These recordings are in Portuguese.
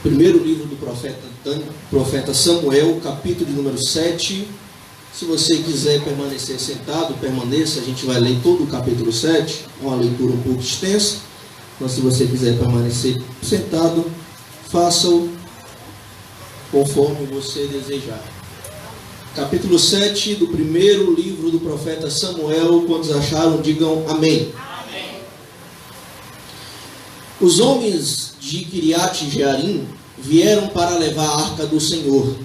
Primeiro livro do profeta Samuel, capítulo de número 7. Se você quiser permanecer sentado, permaneça. A gente vai ler todo o capítulo 7. É uma leitura um pouco extensa. Então, se você quiser permanecer sentado, faça-o conforme você desejar. Capítulo 7 do primeiro livro do profeta Samuel. Quantos acharam, digam amém. Amém. Os homens de Kiriat-Jearim vieram para levar a arca do Senhor.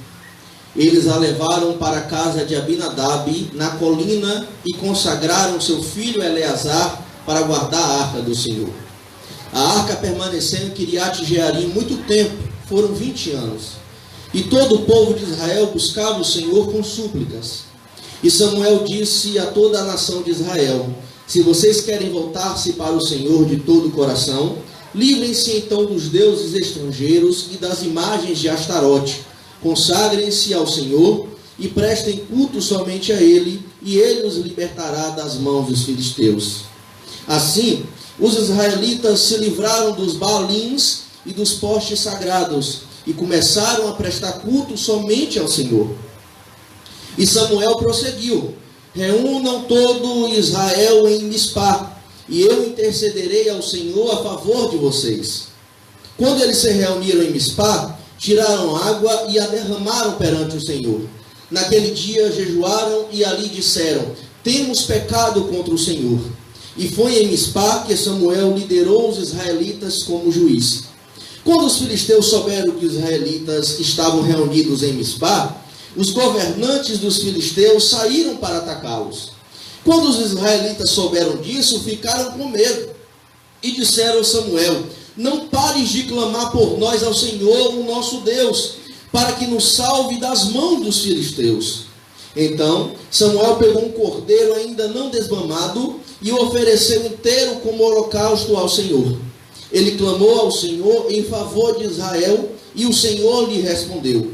Eles a levaram para a casa de Abinadab na colina e consagraram seu filho Eleazar para guardar a arca do Senhor. A arca permaneceu em Kiriat-Jearim muito tempo, foram 20 anos. E todo o povo de Israel buscava o Senhor com súplicas. E Samuel disse a toda a nação de Israel: se vocês querem voltar-se para o Senhor de todo o coração, livrem-se então dos deuses estrangeiros e das imagens de Astarote. Consagrem-se ao Senhor e prestem culto somente a Ele, e Ele os libertará das mãos dos filisteus. Assim, os israelitas se livraram dos Baalins e dos postes sagrados, e começaram a prestar culto somente ao Senhor. E Samuel prosseguiu: reúnam todo Israel em Mispá, e eu intercederei ao Senhor a favor de vocês. Quando eles se reuniram em Mispá, tiraram água e a derramaram perante o Senhor. Naquele dia jejuaram e ali disseram: temos pecado contra o Senhor. E foi em Mispá que Samuel liderou os israelitas como juiz. Quando os filisteus souberam que os israelitas estavam reunidos em Mispá, os governantes dos filisteus saíram para atacá-los. Quando os israelitas souberam disso, ficaram com medo e disseram a Samuel: não pares de clamar por nós ao Senhor, o nosso Deus, para que nos salve das mãos dos filisteus. Então Samuel pegou um cordeiro ainda não desmamado e o ofereceu inteiro como holocausto ao Senhor. Ele clamou ao Senhor em favor de Israel e o Senhor lhe respondeu.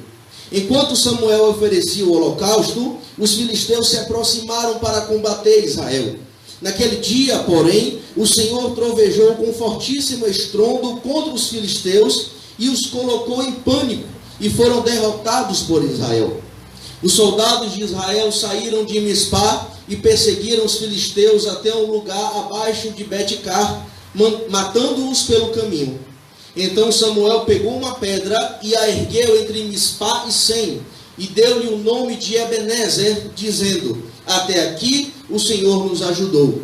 Enquanto Samuel oferecia o holocausto, os filisteus se aproximaram para combater Israel. Naquele dia, porém, o Senhor trovejou com fortíssimo estrondo contra os filisteus e os colocou em pânico, e foram derrotados por Israel. Os soldados de Israel saíram de Mispá e perseguiram os filisteus até um lugar abaixo de Bet-car, matando-os pelo caminho. Então Samuel pegou uma pedra e a ergueu entre Mispá e Sem, e deu-lhe o nome de Ebenezer, dizendo: até aqui o Senhor nos ajudou.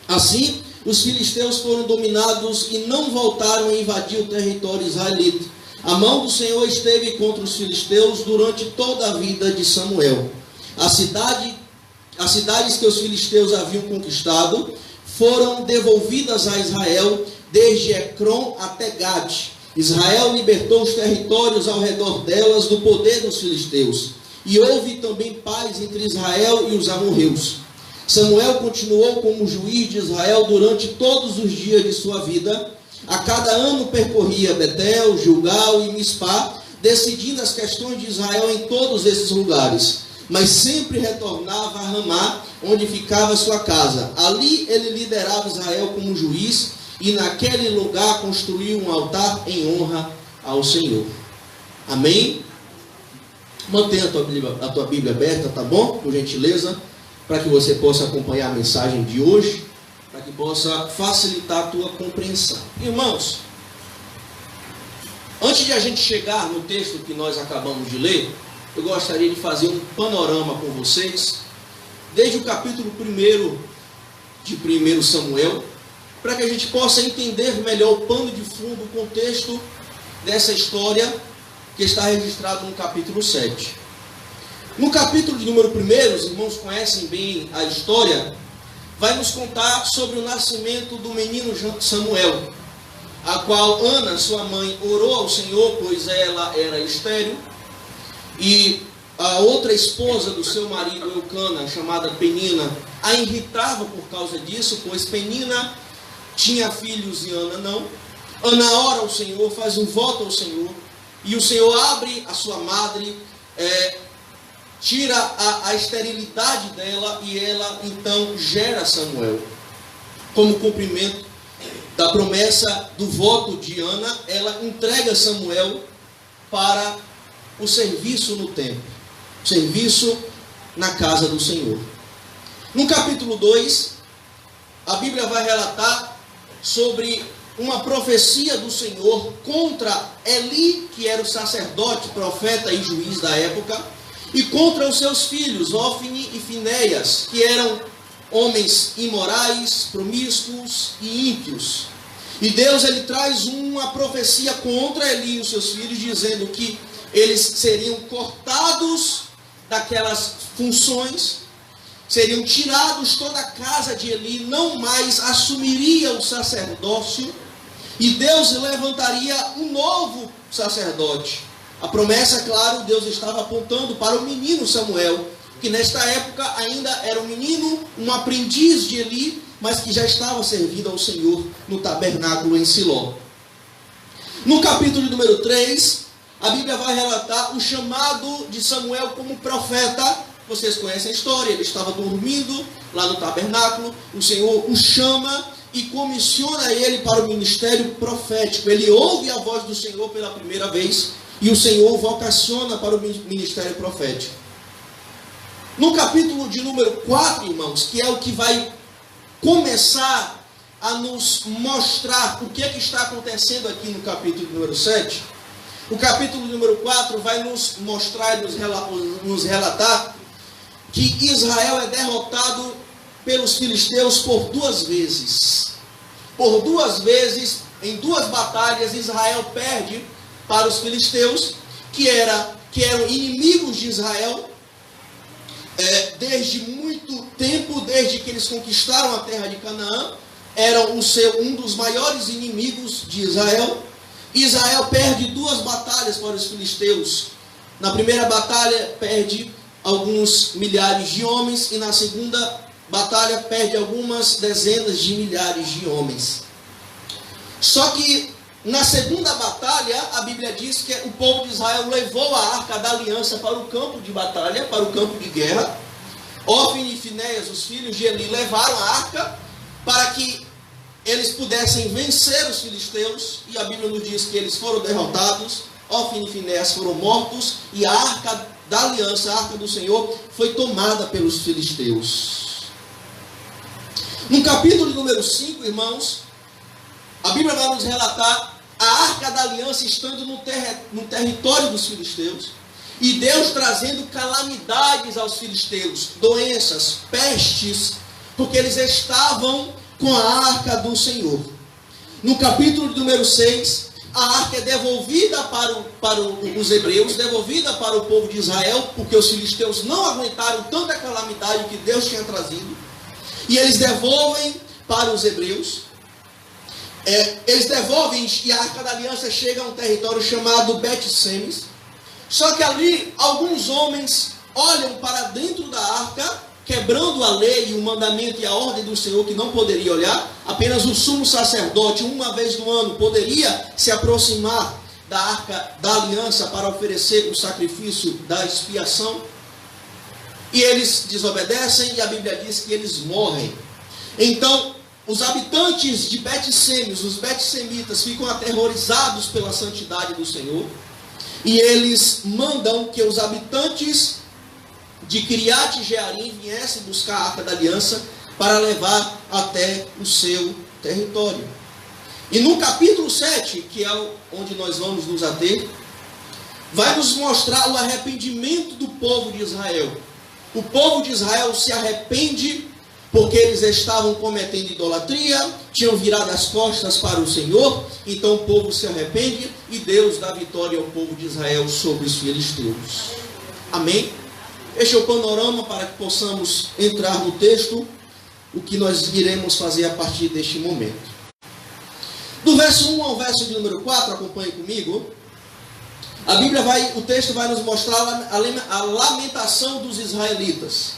Assim, os filisteus foram dominados e não voltaram a invadir o território israelita. A mão do Senhor esteve contra os filisteus durante toda a vida de Samuel. As cidades que os filisteus haviam conquistado foram devolvidas a Israel, desde Ecrom até Gate. Israel libertou os territórios ao redor delas do poder dos filisteus. E houve também paz entre Israel e os amorreus. Samuel continuou como juiz de Israel durante todos os dias de sua vida. A cada ano percorria Betel, Gilgal e Mispá, decidindo as questões de Israel em todos esses lugares. Mas sempre retornava a Ramá, onde ficava sua casa. Ali ele liderava Israel como juiz, e naquele lugar construiu um altar em honra ao Senhor. Amém? Mantenha a tua Bíblia aberta, tá bom? Por gentileza, para que você possa acompanhar a mensagem de hoje, para que possa facilitar a tua compreensão. Irmãos, antes de a gente chegar no texto que nós acabamos de ler, eu gostaria de fazer um panorama com vocês, desde o capítulo 1 de 1 Samuel, para que a gente possa entender melhor o pano de fundo, o contexto dessa história que está registrado no capítulo 7. No capítulo de número 1, os irmãos conhecem bem a história, vai nos contar sobre o nascimento do menino Samuel, a qual Ana, sua mãe, orou ao Senhor, pois ela era estéril, e a outra esposa do seu marido Eucana, chamada Penina, a irritava por causa disso, pois Penina tinha filhos e Ana não. Ana ora ao Senhor, faz um voto ao Senhor, e o Senhor abre a sua madre, tira a esterilidade dela, e ela então gera Samuel, como cumprimento da promessa do voto de Ana, ela entrega Samuel para o serviço no templo, serviço na casa do Senhor. No capítulo 2, a Bíblia vai relatar sobre uma profecia do Senhor contra Eli, que era o sacerdote, profeta e juiz da época, e contra os seus filhos, Ofni e Finéias, que eram homens imorais, promíscuos e ímpios. E Deus, ele traz uma profecia contra Eli e os seus filhos, dizendo que eles seriam cortados daquelas funções, seriam tirados, toda a casa de Eli não mais assumiria o sacerdócio, e Deus levantaria um novo sacerdote. A promessa, claro, Deus estava apontando para o menino Samuel, que nesta época ainda era um menino, um aprendiz de Eli, mas que já estava servindo ao Senhor no tabernáculo em Siló. No capítulo número 3, a Bíblia vai relatar o chamado de Samuel como profeta. Vocês conhecem a história, ele estava dormindo lá no tabernáculo, o Senhor o chama e comissiona ele para o ministério profético. Ele ouve a voz do Senhor pela primeira vez e o Senhor o vocaciona para o ministério profético. No capítulo de número 4, irmãos, que é o que vai começar a nos mostrar o que é que está acontecendo aqui no capítulo número 7, o capítulo número 4 vai nos mostrar e nos relatar que Israel é derrotado pelos filisteus por 2 vezes. Por 2 vezes, em 2 batalhas, Israel perde para os filisteus, que eram inimigos de Israel, desde muito tempo, desde que eles conquistaram a terra de Canaã, eram um dos maiores inimigos de Israel. Israel perde 2 batalhas para os filisteus. Na primeira batalha perde alguns milhares de homens, e na segunda batalha perde algumas dezenas de milhares de homens. Só que na segunda batalha, a Bíblia diz que o povo de Israel levou a arca da aliança para o campo de batalha, para o campo de guerra. Ofni e Finéias, os filhos de Eli, levaram a arca para que eles pudessem vencer os filisteus, e a Bíblia nos diz que eles foram derrotados. Ofni e Finéias foram mortos, e a arca da aliança, a arca do Senhor, foi tomada pelos filisteus. No capítulo número 5, irmãos, a Bíblia vai nos relatar a arca da aliança estando no território dos filisteus, e Deus trazendo calamidades aos filisteus, doenças, pestes, porque eles estavam com a arca do Senhor. No capítulo número 6, a arca é devolvida para os hebreus, devolvida para o povo de Israel, porque os filisteus não aguentaram tanta calamidade que Deus tinha trazido, e eles devolvem para os hebreus. Eles devolvem, e a arca da aliança chega a um território chamado Bet-Semes. Só que ali alguns homens olham para dentro da arca, quebrando a lei, o mandamento e a ordem do Senhor, que não poderia olhar. Apenas o sumo sacerdote, uma vez no ano, poderia se aproximar da arca da aliança para oferecer o sacrifício da expiação. E eles desobedecem, e a Bíblia diz que eles morrem. Então, os habitantes de Bet-Semes, os Bet-Semitas, ficam aterrorizados pela santidade do Senhor, e eles mandam que os habitantes de Kiriat Jearim viessem buscar a arca da aliança para levar até o seu território. E no capítulo 7, que é onde nós vamos nos ater, vai nos mostrar o arrependimento do povo de Israel. O povo de Israel se arrepende porque eles estavam cometendo idolatria, tinham virado as costas para o Senhor. Então o povo se arrepende e Deus dá vitória ao povo de Israel sobre os filisteus. Amém? Este é o panorama para que possamos entrar no texto, o que nós iremos fazer a partir deste momento. Do verso 1 ao verso de número 4, acompanhe comigo. O texto vai nos mostrar a lamentação dos israelitas.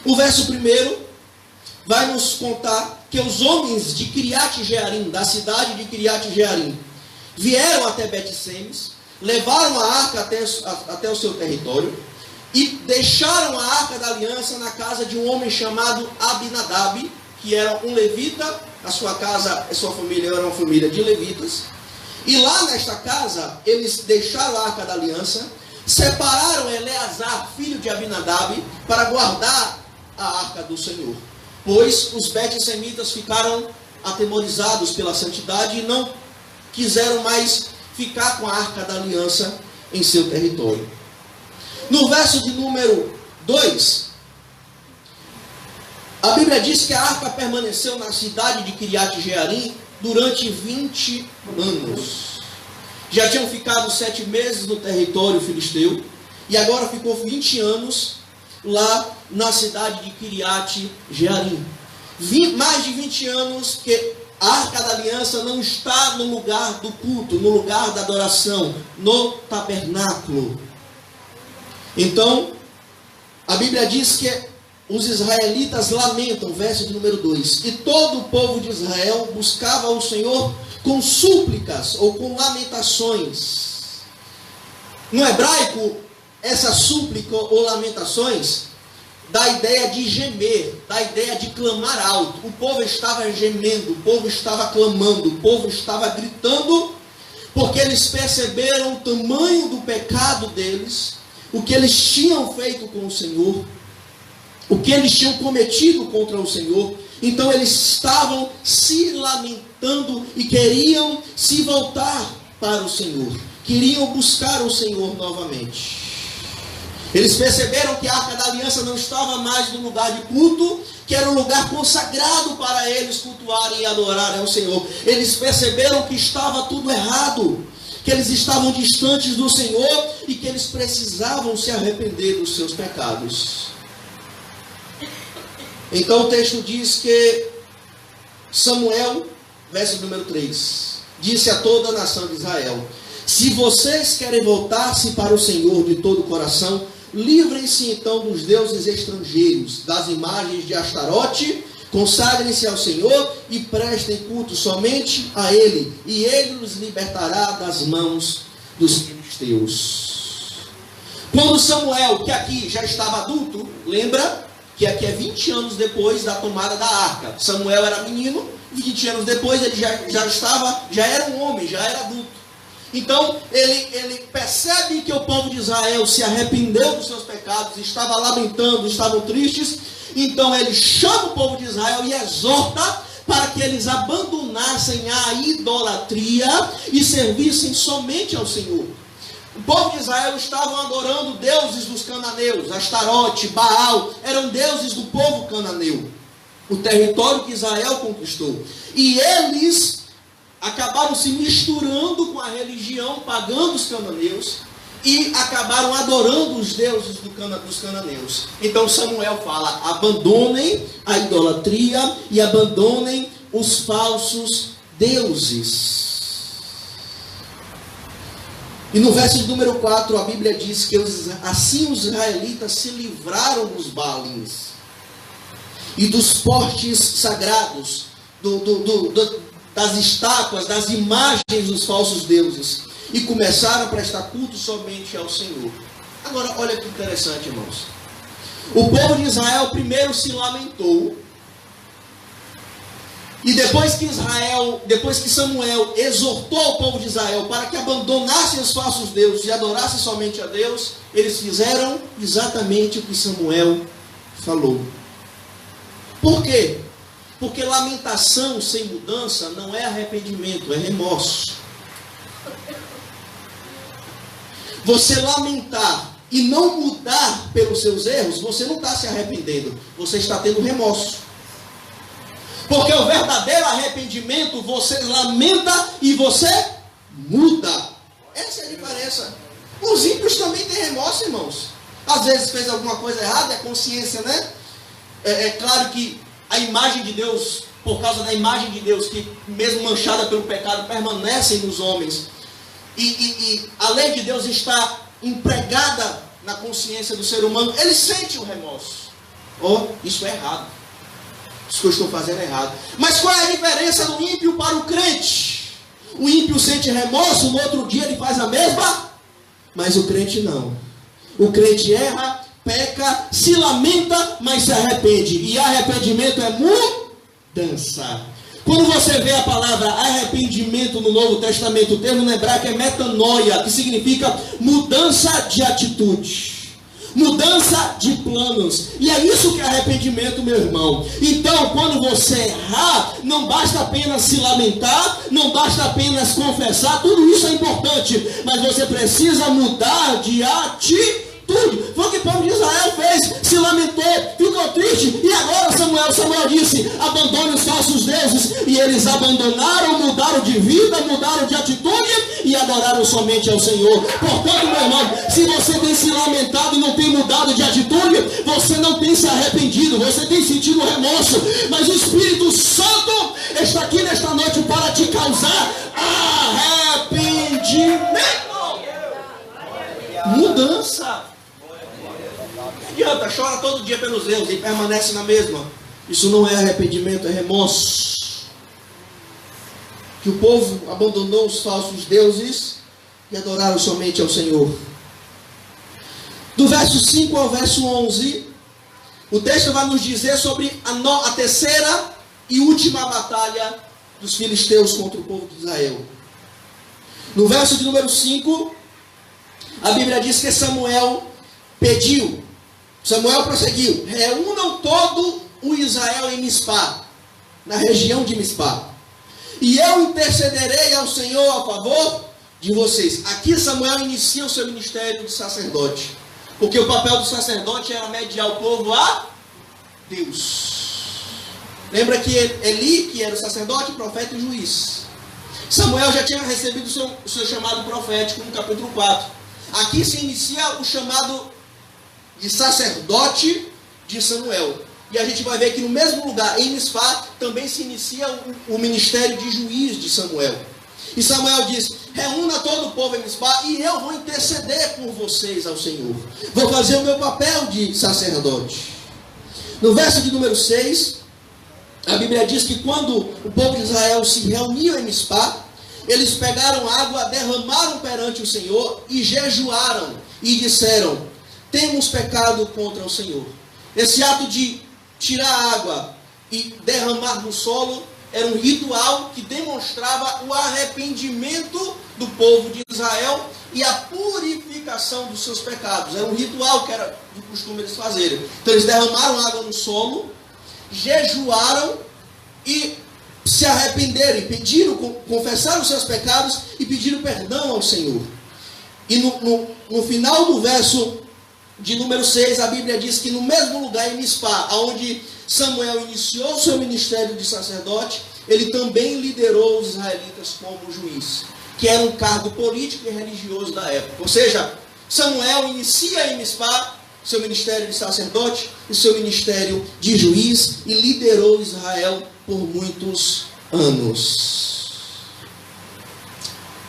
O verso 1 vai nos contar que os homens de Kiriat Jearim, da cidade de Kiriat Jearim, vieram até Bet-Semes, levaram a arca até o seu território e deixaram a arca da aliança na casa de um homem chamado Abinadab, que era um levita, a sua casa, a sua família era uma família de levitas. E lá nesta casa, eles deixaram a Arca da Aliança, separaram Eleazar, filho de Abinadab, para guardar a Arca do Senhor. Pois os bet-semitas ficaram atemorizados pela santidade e não quiseram mais ficar com a Arca da Aliança em seu território. No verso de número 2, a Bíblia diz que a arca permaneceu na cidade de Kiriat Jearim durante 20 anos. Já tinham ficado 7 meses no território filisteu e agora ficou 20 anos lá na cidade de Kiriat Jearim. Mais de 20 anos que a Arca da Aliança não está no lugar do culto, no lugar da adoração, no tabernáculo. Então, a Bíblia diz que os israelitas lamentam, verso de número 2, e todo o povo de Israel buscava o Senhor com súplicas ou com lamentações. No hebraico, essa súplica ou lamentações dá a ideia de gemer, dá a ideia de clamar alto. O povo estava gemendo, o povo estava clamando, o povo estava gritando, porque eles perceberam o tamanho do pecado deles, o que eles tinham feito com o Senhor, o que eles tinham cometido contra o Senhor. Então eles estavam se lamentando e queriam se voltar para o Senhor, queriam buscar o Senhor novamente. Eles perceberam que a Arca da Aliança não estava mais no lugar de culto, que era um lugar consagrado para eles cultuarem e adorarem ao Senhor. Eles perceberam que estava tudo errado, que eles estavam distantes do Senhor e que eles precisavam se arrepender dos seus pecados. Então o texto diz que Samuel, verso número 3, disse a toda a nação de Israel: se vocês querem voltar-se para o Senhor de todo o coração, livrem-se então dos deuses estrangeiros, das imagens de Astarote, consagrem-se ao Senhor e prestem culto somente a Ele, e Ele os libertará das mãos dos filisteus. Quando Samuel, que aqui já estava adulto, lembra que aqui é 20 anos depois da tomada da arca. Samuel era menino, 20 anos depois ele já era um homem, já era adulto. Então ele percebe que o povo de Israel se arrependeu dos seus pecados, estava lamentando, estavam tristes. Então ele chama o povo de Israel e exorta para que eles abandonassem a idolatria e servissem somente ao Senhor. O povo de Israel estavam adorando deuses dos cananeus, Astarote, Baal, eram deuses do povo cananeu, o território que Israel conquistou. E eles acabaram se misturando com a religião pagã dos cananeus e acabaram adorando os deuses dos cananeus. Então Samuel fala: abandonem a idolatria e abandonem os falsos deuses. E no verso de número 4, a Bíblia diz que assim os israelitas se livraram dos Baalins e dos postes sagrados, das estátuas, das imagens dos falsos deuses, e começaram a prestar culto somente ao Senhor. Agora, olha que interessante, irmãos. O povo de Israel primeiro se lamentou, e depois que Samuel exortou o povo de Israel para que abandonassem os falsos deuses e adorassem somente a Deus, eles fizeram exatamente o que Samuel falou. Por quê? Porque lamentação sem mudança não é arrependimento, é remorso. Você lamentar e não mudar pelos seus erros, você não está se arrependendo, você está tendo remorso. Porque o verdadeiro arrependimento, você lamenta e você muda. Essa é a diferença. Os ímpios também têm remorso, irmãos. Às vezes fez alguma coisa errada, é consciência, né? É claro que a imagem de Deus, por causa da imagem de Deus, que mesmo manchada pelo pecado, permanece nos homens. E a lei de Deus está empregada na consciência do ser humano. Ele sente o remorso. Isso é errado. Isso que eu estou fazendo é errado. Mas qual é a diferença do ímpio para o crente? O ímpio sente remorso, no outro dia ele faz a mesma, mas o crente não. O crente erra, peca, se lamenta, mas se arrepende. E arrependimento é mudança. Quando você vê a palavra arrependimento no Novo Testamento, o termo no hebraico é metanoia, que significa mudança de atitude, mudança de planos. E é isso que é arrependimento, meu irmão. Então, quando você errar, não basta apenas se lamentar, não basta apenas confessar, tudo isso é importante, mas você precisa mudar de atitude. Foi o que o povo de Israel fez, se lamentou, ficou triste, e agora Samuel disse, abandone os falsos deuses, e eles abandonaram, mudaram de vida, mudaram de atitude, e adoraram somente ao Senhor. Portanto, meu irmão, se você tem se lamentado e não tem mudado de atitude, você não tem se arrependido, você tem sentido remorso, mas o Espírito Santo está aqui nesta noite para te causar arrependimento, mudança. Não adianta, chora todo dia pelos erros e permanece na mesma. Isso não é arrependimento, é remorso. Que o povo abandonou os falsos deuses e adoraram somente ao Senhor. Do verso 5 ao verso 11, o texto vai nos dizer sobre a terceira e última batalha dos filisteus contra o povo de Israel. No verso de número 5, a Bíblia diz que Samuel prosseguiu, reúnam todo o Israel em Mispá, na região de Mispá, e eu intercederei ao Senhor a favor de vocês. Aqui Samuel inicia o seu ministério de sacerdote, porque o papel do sacerdote era mediar o povo a Deus. Lembra que Eli, que era o sacerdote, profeta e juiz. Samuel já tinha recebido o seu chamado profético no capítulo 4. Aqui se inicia o chamado de sacerdote de Samuel. E a gente vai ver que no mesmo lugar, em Mispá, também se inicia o ministério de juiz de Samuel. E Samuel diz, reúna todo o povo em Mispá e eu vou interceder por vocês ao Senhor. Vou fazer o meu papel de sacerdote. No verso de número 6, a Bíblia diz que quando o povo de Israel se reuniu em Mispá, eles pegaram água, derramaram perante o Senhor e jejuaram e disseram, temos pecado contra o Senhor. Esse ato de tirar água e derramar no solo era um ritual que demonstrava o arrependimento do povo de Israel e a purificação dos seus pecados. Era um ritual que era de costume eles fazerem. Então eles derramaram água no solo, jejuaram e se arrependeram, e pediram, confessaram os seus pecados e pediram perdão ao Senhor. E no final do verso de número 6, a Bíblia diz que no mesmo lugar em Mispá, onde Samuel iniciou o seu ministério de sacerdote, ele também liderou os israelitas como juiz, que era um cargo político e religioso da época. Ou seja, Samuel inicia em Mispá seu ministério de sacerdote e seu ministério de juiz e liderou Israel por muitos anos.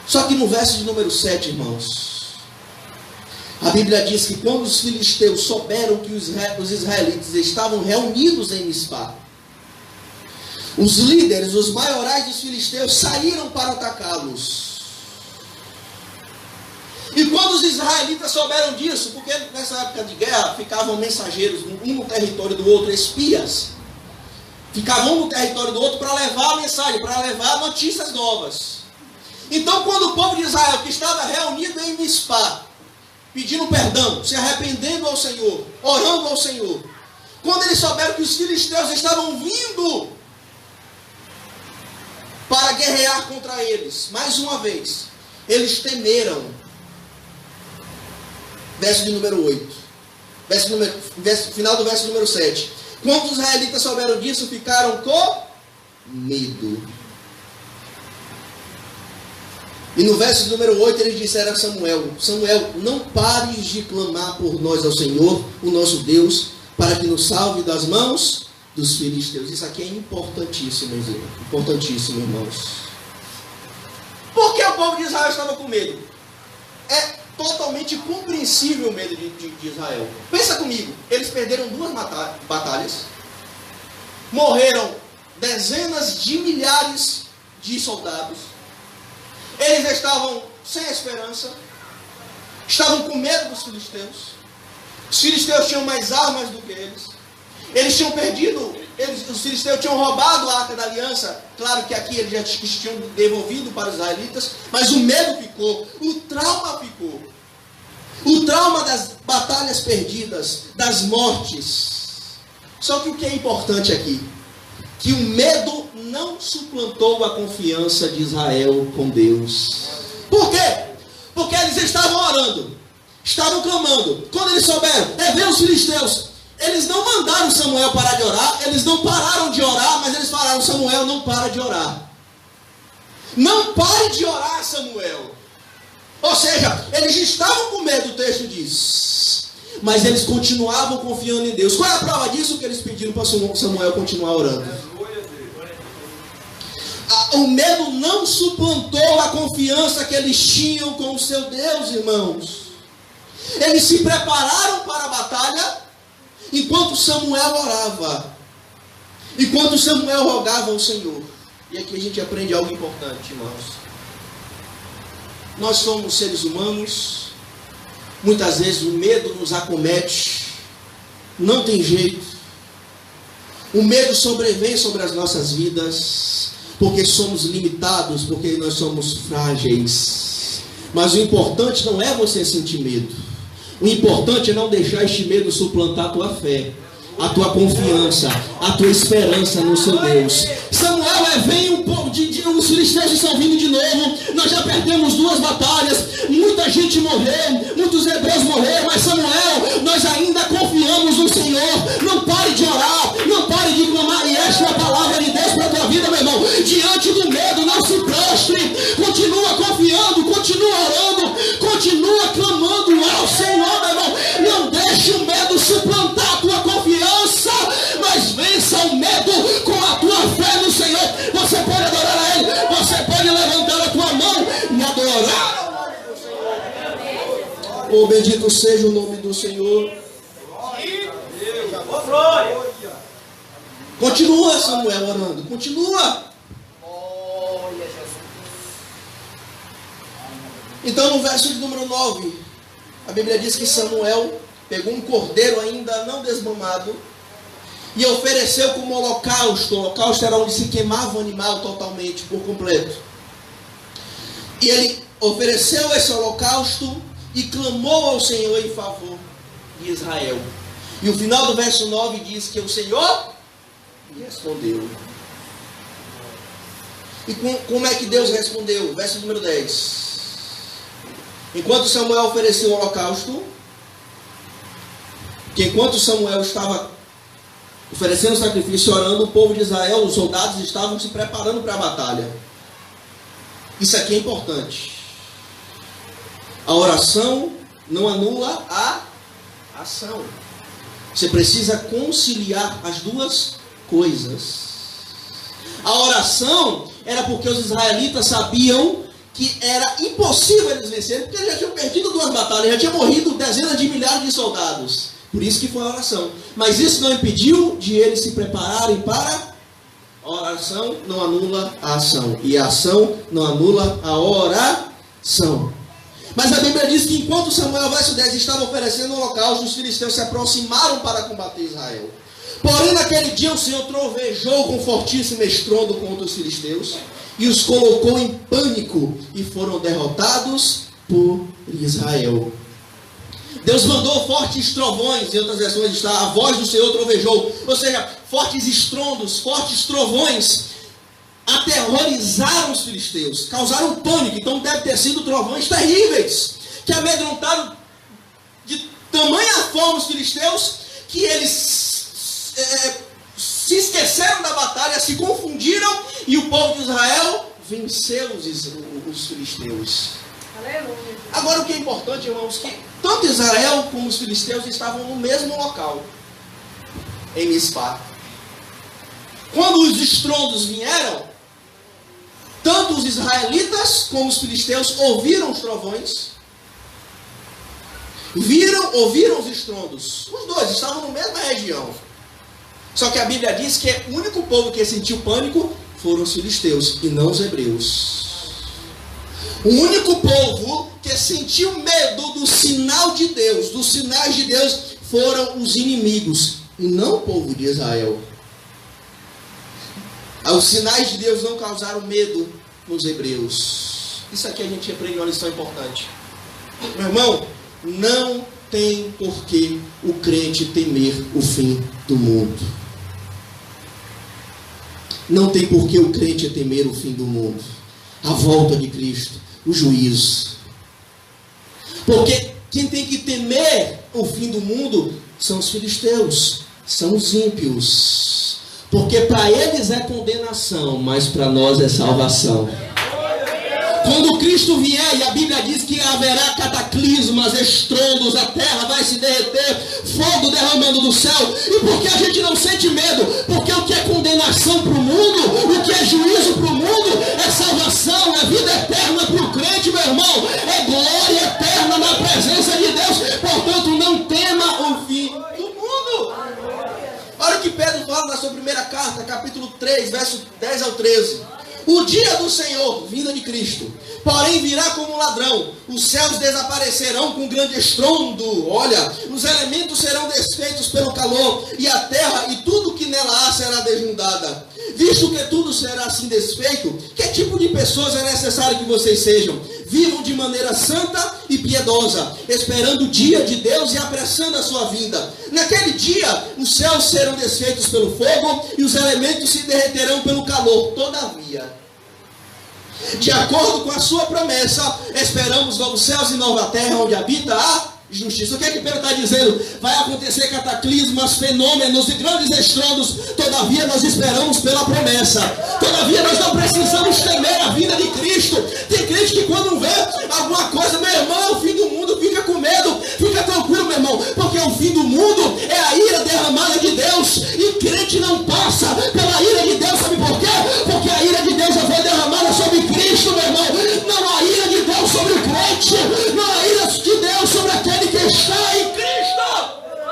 Só que no verso de número 7, irmãos, a Bíblia diz que quando os filisteus souberam que os israelitas estavam reunidos em Mispá, os líderes, os maiorais dos filisteus saíram para atacá-los. E quando os israelitas souberam disso, porque nessa época de guerra ficavam mensageiros, um no território do outro, espias, ficavam um no território do outro para levar a mensagem, para levar notícias novas. Então quando o povo de Israel, que estava reunido em Mispá, pedindo perdão, se arrependendo ao Senhor, orando ao Senhor, quando eles souberam que os filisteus estavam vindo para guerrear contra eles, mais uma vez, eles temeram. Verso de número 8, final do verso número 7. Quando os israelitas souberam disso, ficaram com medo. E no verso número 8 eles disseram a Samuel, Samuel, não pares de clamar por nós ao Senhor, o nosso Deus, para que nos salve das mãos dos filisteus. Isso aqui é importantíssimo, irmãos. Por que o povo de Israel estava com medo? É totalmente compreensível o medo de Israel. Pensa comigo, eles perderam 2 batalhas, morreram dezenas de milhares de soldados, eles estavam sem esperança, estavam com medo dos filisteus. Os filisteus tinham mais armas do que eles tinham perdido os filisteus tinham roubado a Arca da Aliança. Claro que aqui eles já tinham devolvido para os israelitas, mas o medo ficou, o trauma ficou. O trauma das batalhas perdidas, das mortes. Só que o que é importante aqui? Que o medo não suplantou a confiança de Israel com Deus. Por quê? Porque eles estavam orando, estavam clamando. Quando eles souberam, vem os filisteus, eles não mandaram Samuel parar de orar, eles não pararam de orar, mas eles falaram: Samuel, não para de orar. Não pare de orar, Samuel. Ou seja, eles estavam com medo, o texto diz, mas eles continuavam confiando em Deus. Qual é a prova disso? Que eles pediram para Samuel continuar orando. O medo não suplantou a confiança que eles tinham com o seu Deus, irmãos. Eles se prepararam para a batalha enquanto Samuel orava, enquanto Samuel rogava ao Senhor. E aqui a gente aprende algo importante, irmãos. Nós somos seres humanos, muitas vezes o medo nos acomete, não tem jeito. O medo sobrevém sobre as nossas vidas, porque somos limitados, porque nós somos frágeis. Mas o importante não é você sentir medo. O importante é não deixar este medo suplantar a tua fé, a tua confiança, a tua esperança no seu Deus. Samuel, vem um pouco os filisteus estão vindo de novo. Nós já perdemos 2 batalhas, muita gente morreu, muitos hebreus morreram, mas Samuel, nós ainda confiamos no Senhor. Não pare de orar, não pare de clamar. E esta é a palavra de Deus para a tua vida, meu irmão. Diante do medo, não se prostre, continua confiando, continua orando, continua clamando ao Senhor, meu irmão. Não deixe o medo suplantar a tua confiança, mas vença o medo com a tua fé no Senhor. Você pode adorar a Ele, você pode levantar a tua mão e adorar o nome do Senhor. Oh, bendito seja o nome do Senhor. Continua, Samuel, orando, continua. Então no verso de número 9, a Bíblia diz que Samuel pegou um cordeiro ainda não desmamado e ofereceu como holocausto. O holocausto era onde se queimava o animal totalmente, por completo. E ele ofereceu esse holocausto e clamou ao Senhor em favor de Israel. E o final do verso 9 diz que o Senhor respondeu. E como é que Deus respondeu? Verso número 10. Enquanto Samuel ofereceu o holocausto, que enquanto Samuel estava oferecendo o sacrifício, orando, o povo de Israel, os soldados estavam se preparando para a batalha. Isso aqui é importante. A oração não anula a ação. Você precisa conciliar as duas coisas. A oração era porque os israelitas sabiam que era impossível eles vencerem, porque eles já tinham perdido 2 batalhas, já tinham morrido dezenas de milhares de soldados. Por isso que foi a oração. Mas isso não impediu de eles se prepararem para a oração. Não anula a ação, e a ação não anula a oração. Mas a Bíblia diz que enquanto Samuel, verso 10, estava oferecendo o holocausto, os filisteus se aproximaram para combater Israel. Porém naquele dia o Senhor trovejou com fortíssimo estrondo contra os filisteus e os colocou em pânico, e foram derrotados por Israel. Deus mandou fortes trovões, em outras versões está, a voz do Senhor trovejou, ou seja, fortes estrondos, fortes trovões, aterrorizaram os filisteus, causaram pânico. Então deve ter sido trovões terríveis, que amedrontaram de tamanha forma os filisteus, que eles se esqueceram da batalha, se confundiram, e o povo de Israel venceu os filisteus. Aleluia. Agora o que é importante, irmãos, que tanto Israel como os filisteus estavam no mesmo local, em Mispá. Quando os estrondos vieram, tanto os israelitas como os filisteus ouviram os trovões, ouviram os estrondos. Os dois estavam na mesma região. Só que a Bíblia diz que o único povo que sentiu pânico foram os filisteus e não os hebreus. O único povo que sentiu medo do sinal de Deus, dos sinais de Deus, foram os inimigos, e não o povo de Israel. Os sinais de Deus não causaram medo nos hebreus. Isso aqui a gente aprende uma lição importante. Meu irmão, não tem por que o crente temer o fim do mundo. Não tem por que o crente temer o fim do mundo, a volta de Cristo, o juízo. Porque quem tem que temer o fim do mundo são os filisteus, são os ímpios. Porque para eles é condenação, mas para nós é salvação. Quando Cristo vier, e a Bíblia diz que haverá cataclismas, estrondos, a terra vai se derreter, fogo derramando do céu. E por que a gente não sente medo? Porque o que é condenação para o mundo, o que é juízo para o mundo, é salvação, é vida eterna para o crente, meu irmão. É glória eterna na presença de Deus. Portanto, não tema o fim do mundo. Olha o que Pedro fala na sua primeira carta, capítulo 3, verso 10 ao 13. O dia do Senhor, vinda de Cristo, porém virá como um ladrão. Os céus desaparecerão com grande estrondo. Olha, os elementos serão desfeitos pelo calor, e a terra e tudo que nela há será desnudada. Visto que tudo será assim desfeito, que tipo de pessoas é necessário que vocês sejam? Vivam de maneira santa e piedosa, esperando o dia de Deus e apressando a sua vinda. Naquele dia, os céus serão desfeitos pelo fogo e os elementos se derreterão pelo calor. Todavia, de acordo com a sua promessa, esperamos novos céus e nova terra, onde habita a justiça. O que é que Pedro está dizendo? Vai acontecer cataclismas, fenômenos e grandes estrondos. Todavia nós esperamos pela promessa. Todavia nós não precisamos temer a vinda de Cristo. Tem crente que quando vê alguma coisa, meu irmão, é o fim do mundo, fica com medo. Fica tranquilo, meu irmão, porque o fim do mundo é a ira derramada de Deus. E crente não passa pela ira de Deus. Sabe por quê? Porque a ira de Deus já foi derramada sobre Cristo, meu irmão. Não há ira de Deus sobre o crente. Não há ira de Deus sobre aquele que está em Cristo.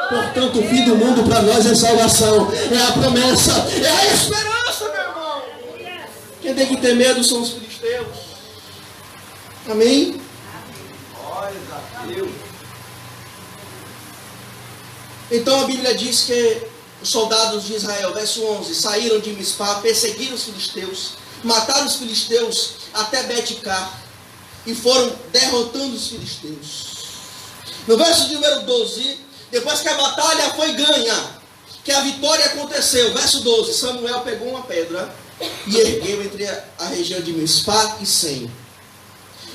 Portanto, o fim do mundo para nós é salvação, é a promessa, é a esperança, meu irmão. Quem tem que ter medo são os filisteus. Amém? Então a Bíblia diz que os soldados de Israel, verso 11, saíram de Mispá, perseguiram os filisteus, mataram os filisteus até Bet-car e foram derrotando os filisteus. No verso de número 12, depois que a batalha foi ganha, que a vitória aconteceu, verso 12, Samuel pegou uma pedra e ergueu entre a região de Mispá e Sem,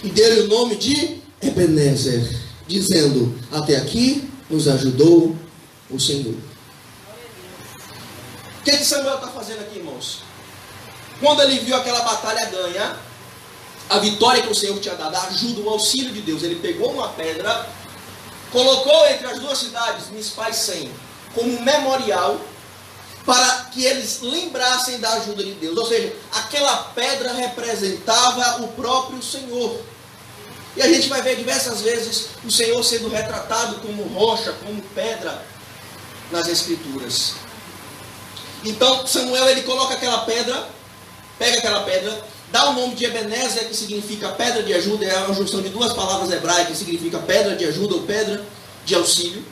e deu-lhe o nome de Ebenezer, dizendo: até aqui nos ajudou o Senhor. O que Samuel está fazendo aqui, irmãos? Quando ele viu aquela batalha ganha, a vitória que o Senhor tinha dado, a ajuda, o auxílio de Deus, ele pegou uma pedra, colocou entre as duas cidades, Mispá e Sem, como um memorial, para que eles lembrassem da ajuda de Deus. Ou seja, aquela pedra representava o próprio Senhor. E a gente vai ver diversas vezes o Senhor sendo retratado como rocha, como pedra, nas Escrituras. Então Samuel, ele coloca aquela pedra, pega aquela pedra, dá o nome de Ebenezer, que significa pedra de ajuda, é uma junção de duas palavras hebraicas, que significa pedra de ajuda ou pedra de auxílio.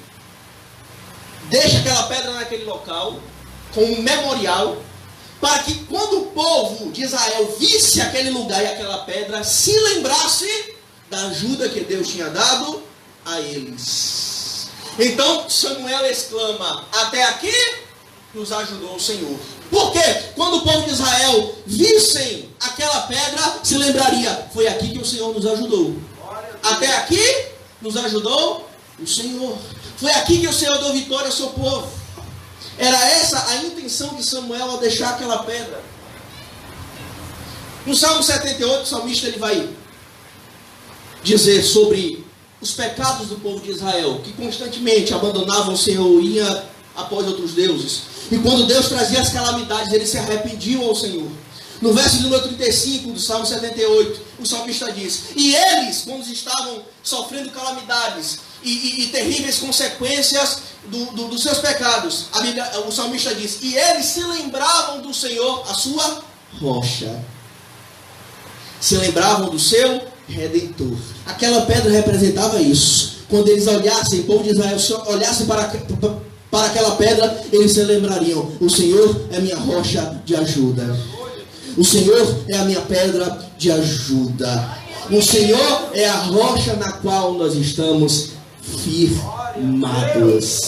Deixa aquela pedra naquele local, como um memorial, para que quando o povo de Israel visse aquele lugar e aquela pedra, se lembrasse da ajuda que Deus tinha dado a eles. Então Samuel exclama: até aqui nos ajudou o Senhor. Porque quando o povo de Israel vissem aquela pedra, se lembraria: foi aqui que o Senhor nos ajudou. Até aqui nos ajudou o Senhor. Foi aqui que o Senhor deu vitória ao seu povo. Era essa a intenção de Samuel ao deixar aquela pedra. No Salmo 78, o salmista ele vai dizer sobre os pecados do povo de Israel, que constantemente abandonavam o Senhor e iam após outros deuses. E quando Deus trazia as calamidades, eles se arrependiam ao Senhor. No verso número 35 do Salmo 78, o salmista diz: e eles, quando estavam sofrendo calamidades e terríveis consequências dos seus pecados, o salmista diz: e eles se lembravam do Senhor, a sua rocha. Se lembravam do seu Redentor. Aquela pedra representava isso. Quando eles olhassem, o povo de Israel olhasse para aquela pedra, eles se lembrariam: o Senhor é minha rocha de ajuda. O Senhor é a minha pedra de ajuda. O Senhor é a rocha na qual nós estamos firmados.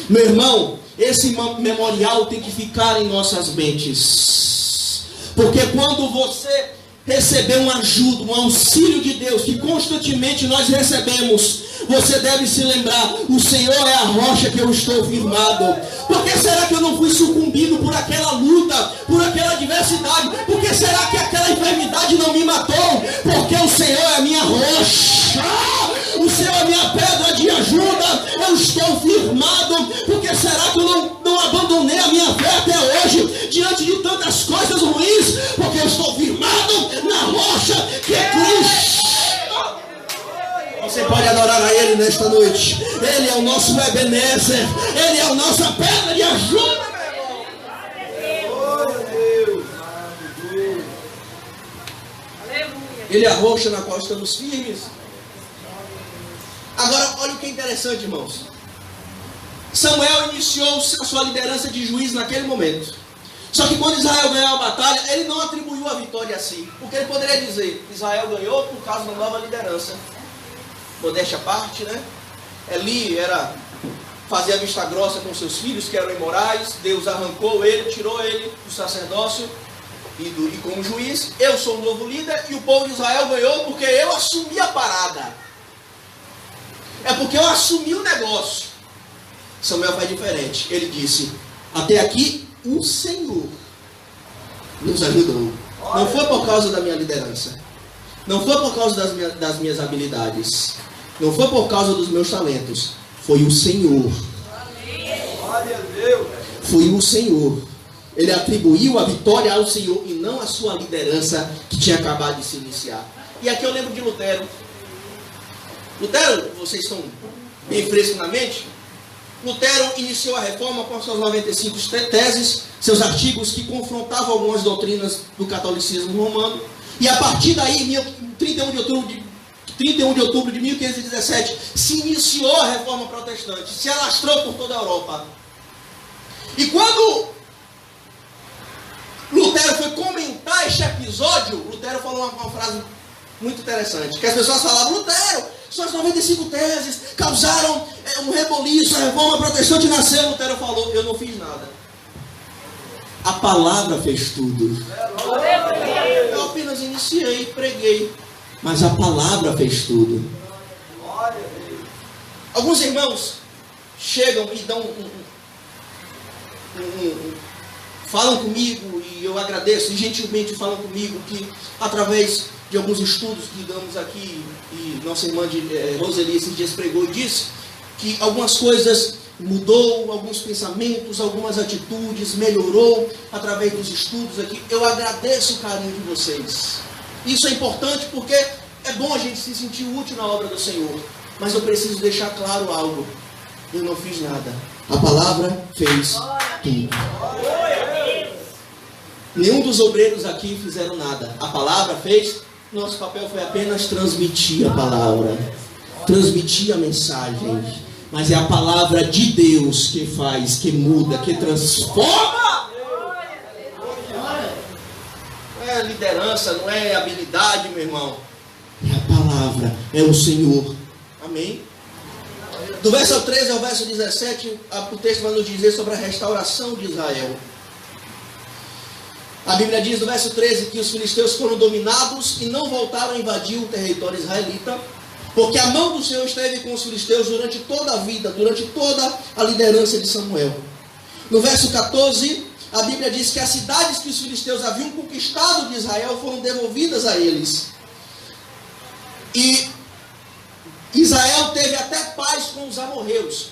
Meu irmão, esse memorial tem que ficar em nossas mentes. Porque quando você receber uma ajuda, um auxílio de Deus, que constantemente nós recebemos, você deve se lembrar: o Senhor é a rocha que eu estou firmado. Por que será que eu não fui sucumbido por aquela luta, por aquela adversidade? Por que será que aquela enfermidade não me matou? Porque o Senhor é a minha rocha, o Senhor é a minha pedra de ajuda. Eu estou firmado. Por que será que eu não abandonei a minha fé até hoje, diante de tantas coisas ruins? Porque eu estou firmado na rocha que é Cristo. Você pode adorar a Ele nesta noite. Ele é o nosso Ebenezer. Ele é a nossa pedra de ajuda, meu irmão. Ele é a rocha na qual estamos firmes. Agora, olha o que é interessante, irmãos. Samuel iniciou a sua liderança de juiz naquele momento. Só que quando Israel ganhou a batalha, ele não atribuiu a vitória a si. Porque ele poderia dizer: Israel ganhou por causa da nova liderança. Modéstia à parte, né? Eli fazia vista grossa com seus filhos, que eram imorais. Deus arrancou ele, tirou ele do sacerdócio e como juiz. Eu sou o novo líder e o povo de Israel ganhou porque eu assumi a parada. É porque eu assumi o negócio. Samuel faz diferente. Ele disse: até aqui o Senhor nos ajudou. Não foi por causa da minha liderança. Não foi por causa das minhas habilidades. Não foi por causa dos meus talentos. Foi o Senhor. Foi o Senhor. Ele atribuiu a vitória ao Senhor e não à sua liderança que tinha acabado de se iniciar. E aqui eu lembro de Lutero. Lutero, vocês estão bem frescos na mente? Lutero iniciou a reforma com suas 95 teses, seus artigos que confrontavam algumas doutrinas do catolicismo romano. E a partir daí, 31 de outubro de 1517, se iniciou a reforma protestante, se alastrou por toda a Europa. E quando Lutero foi comentar este episódio, Lutero falou uma frase muito interessante, que as pessoas falavam: Lutero, suas 95 teses causaram um reboliço, a reforma protestante nasceu. Lutero falou: eu não fiz nada. A palavra fez tudo. Eu apenas iniciei, preguei, mas a palavra fez tudo. Alguns irmãos chegam e dão falam comigo, e eu agradeço, e gentilmente falam comigo, que através de alguns estudos que damos aqui, e nossa irmã Roseli esses dias pregou e disse que algumas coisas mudou, alguns pensamentos, algumas atitudes, melhorou através dos estudos aqui. Eu agradeço o carinho de vocês. Isso é importante porque é bom a gente se sentir útil na obra do Senhor. Mas eu preciso deixar claro algo: eu não fiz nada. A palavra fez tudo. Nenhum dos obreiros aqui fizeram nada. A palavra fez. Nosso papel foi apenas transmitir a palavra, transmitir a mensagem. Mas é a palavra de Deus que faz, que muda, que transforma. Não é liderança, não é habilidade, meu irmão. É a palavra, é o Senhor. Amém? Do verso 13 ao verso 17, o texto vai nos dizer sobre a restauração de Israel. A Bíblia diz no verso 13 que os filisteus foram dominados e não voltaram a invadir o território israelita, porque a mão do Senhor esteve com os filisteus durante toda a vida, durante toda a liderança de Samuel. No verso 14, a Bíblia diz que as cidades que os filisteus haviam conquistado de Israel foram devolvidas a eles. E Israel teve até paz com os amorreus.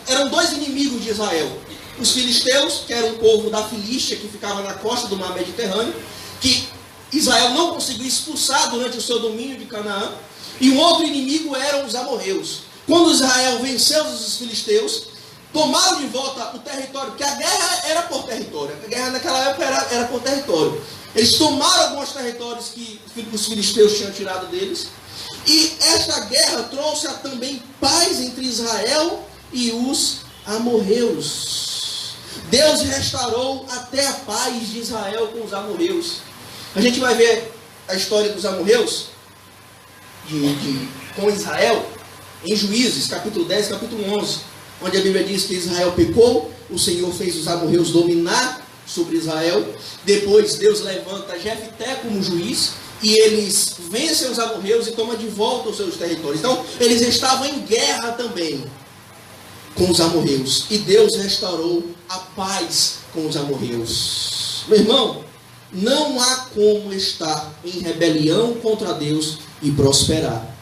Eram dois inimigos de Israel: os filisteus, que era um povo da Filístia, que ficava na costa do mar Mediterrâneo, que Israel não conseguiu expulsar durante o seu domínio de Canaã. E um outro inimigo eram os amorreus. Quando Israel venceu os filisteus, tomaram de volta o território, porque a guerra era por território. A guerra naquela época era por território. Eles tomaram alguns territórios que os filisteus tinham tirado deles. E esta guerra trouxe também paz entre Israel e os amorreus. Deus restaurou até a paz de Israel com os amorreus. A gente vai ver a história dos amorreus com Israel em Juízes, capítulo 10, capítulo 11, onde a Bíblia diz que Israel pecou, o Senhor fez os amorreus dominar sobre Israel. Depois Deus levanta Jefté como juiz, e eles vencem os amorreus e tomam de volta os seus territórios. Então eles estavam em guerra também com os amorreus, e Deus restaurou a paz com os amorreus. Meu irmão, não há como estar em rebelião contra Deus e prosperar.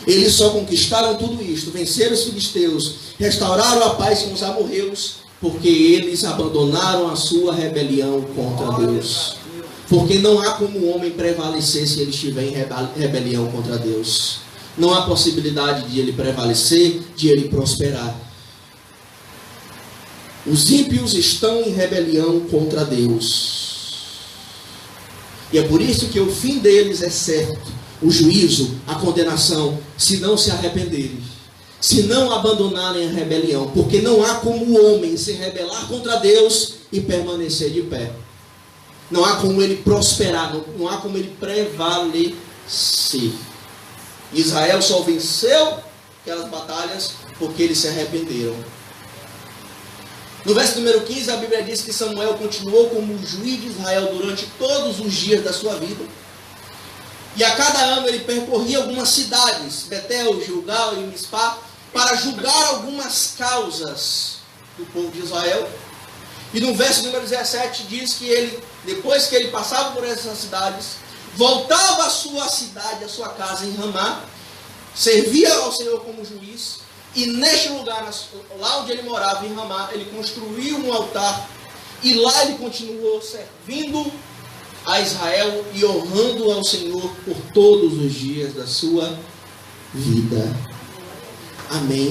Eles só conquistaram tudo isto, venceram os filisteus, restauraram a paz com os amorreus, porque eles abandonaram a sua rebelião contra Deus. Porque não há como o homem prevalecer se ele estiver em rebelião contra Deus. Não há possibilidade de ele prevalecer, de ele prosperar. Os ímpios estão em rebelião contra Deus. E é por isso que o fim deles é certo. O juízo, a condenação, se não se arrependerem. Se não abandonarem a rebelião. Porque não há como o homem se rebelar contra Deus e permanecer de pé. Não há como ele prosperar, não há como ele prevalecer. Israel só venceu aquelas batalhas porque eles se arrependeram. No verso número 15, a Bíblia diz que Samuel continuou como juiz de Israel durante todos os dias da sua vida. E a cada ano ele percorria algumas cidades, Betel, Gilgal e Mispá, para julgar algumas causas do povo de Israel. E no verso número 17 diz que ele, depois que ele passava por essas cidades, voltava à sua cidade, à sua casa em Ramá, servia ao Senhor como juiz, e neste lugar, lá onde ele morava em Ramá, ele construiu um altar, e lá ele continuou servindo a Israel e honrando ao Senhor por todos os dias da sua vida. Amém.